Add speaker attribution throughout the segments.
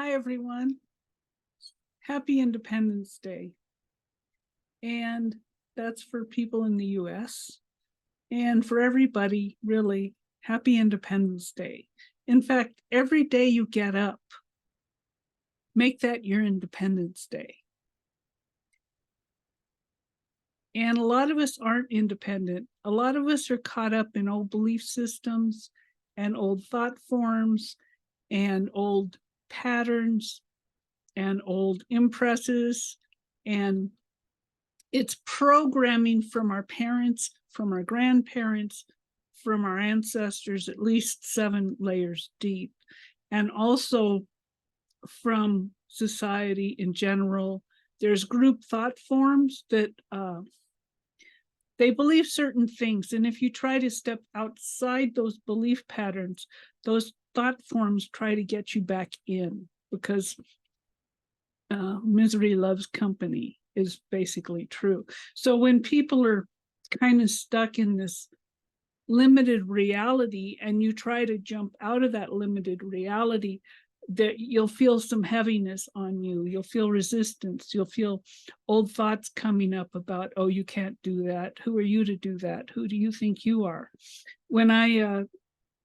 Speaker 1: Hi, everyone. Happy Independence Day. And that's for people in the US. And for everybody, really, happy Independence Day. In fact, every day you get up, make that your Independence Day. And a lot of us aren't independent. A lot of us are caught up in old belief systems and old thought forms and old patterns and old impresses, and it's programming from our parents, from our grandparents, from our ancestors, at least 7 layers deep, and also from society in general. There's group thought forms that they believe certain things, and if you try to step outside those belief patterns, those thought forms try to get you back in, because misery loves company is basically true. So when people are kind of stuck in this limited reality and you try to jump out of that limited reality, that you'll feel some heaviness on you. You'll feel resistance. You'll feel old thoughts coming up about, oh, you can't do that. Who are you to do that? Who do you think you are? When I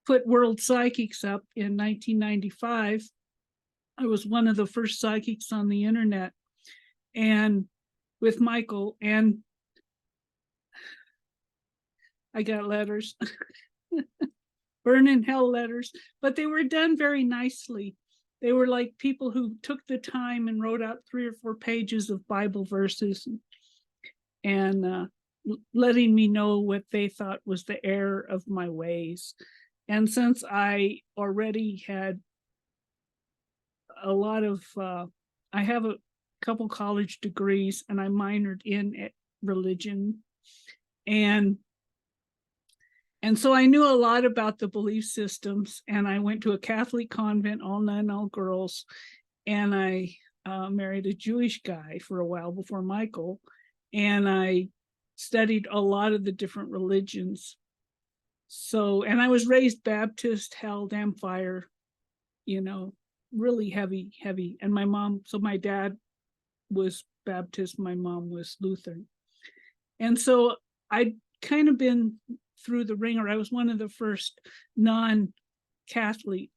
Speaker 1: put World Psychics up in 1995, I was one of the first psychics on the internet, and with Michael, and I got letters, burn in hell letters, but they were done very nicely. They were like people who took the time and wrote out 3 or 4 pages of Bible verses and letting me know what they thought was the error of my ways. And since I already had a lot of, I have a couple college degrees and I minored in religion. And so I knew a lot about the belief systems, and I went to a Catholic convent, all nun, all girls, and I married a Jewish guy for a while before Michael, and I studied a lot of the different religions. So, and I was raised Baptist, hell, damn fire, really heavy. And my mom, so my dad was Baptist, my mom was Lutheran. And so I'd kind of been through the ringer. I was one of the first non-Catholics,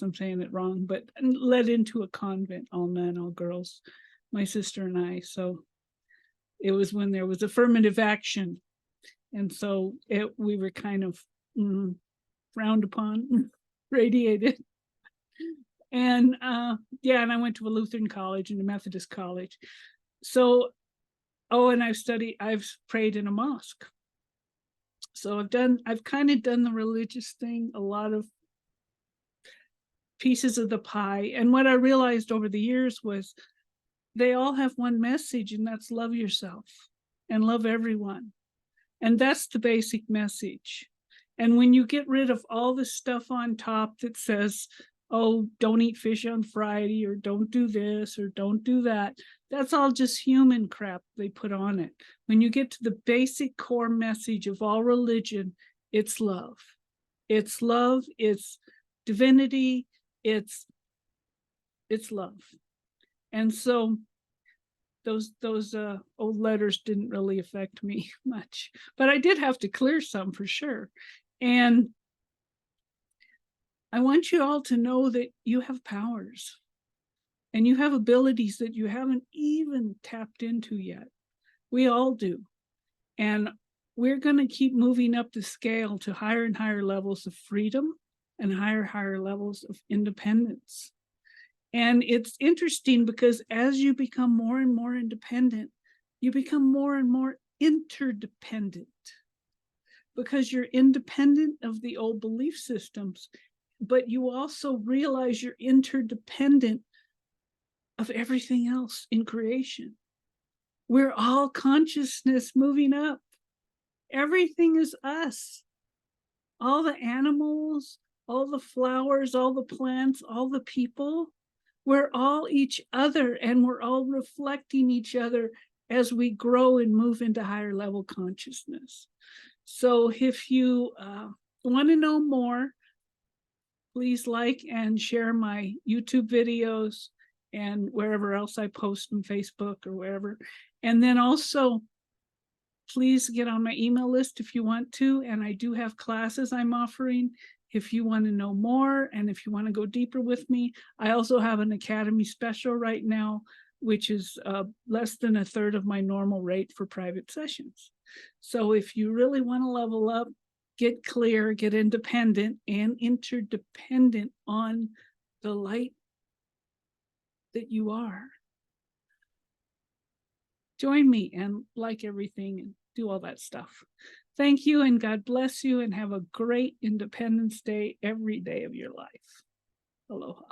Speaker 1: I'm saying it wrong, but led into a convent, all men, all girls, my sister and I. So it was when there was affirmative action. And so we were kind of frowned upon, radiated. And and I went to a Lutheran college and a Methodist college. So, and I've prayed in a mosque. So I've kind of done the religious thing, a lot of pieces of the pie. And what I realized over the years was they all have one message, and that's love yourself and love everyone. And that's the basic message. And when you get rid of all the stuff on top that says, oh, don't eat fish on Friday, or don't do this, or don't do that, that's all just human crap they put on it. When you get to the basic core message of all religion, it's love. It's love, it's divinity, it's love. And so those old letters didn't really affect me much, but I did have to clear some for sure. And I want you all to know that you have powers and you have abilities that you haven't even tapped into yet. We all do. And we're going to keep moving up the scale to higher and higher levels of freedom and higher levels of independence. And it's interesting because as you become more and more independent, you become more and more interdependent, because you're independent of the old belief systems, but you also realize you're interdependent of everything else in creation. We're all consciousness moving up. Everything is us. All the animals, all the flowers, all the plants, all the people, we're all each other, and we're all reflecting each other as we grow and move into higher level consciousness. So if you want to know more, Please like and share my YouTube videos and wherever else I post on Facebook or wherever. And then also, please get on my email list if you want to. And I do have classes I'm offering if you want to know more and if you want to go deeper with me. I also have an Academy special right now, which is less than a third of my normal rate for private sessions. So if you really want to level up, get clear, get independent and interdependent on the light that you are, join me and like everything and do all that stuff. Thank you and God bless you and have a great Independence Day every day of your life. Aloha.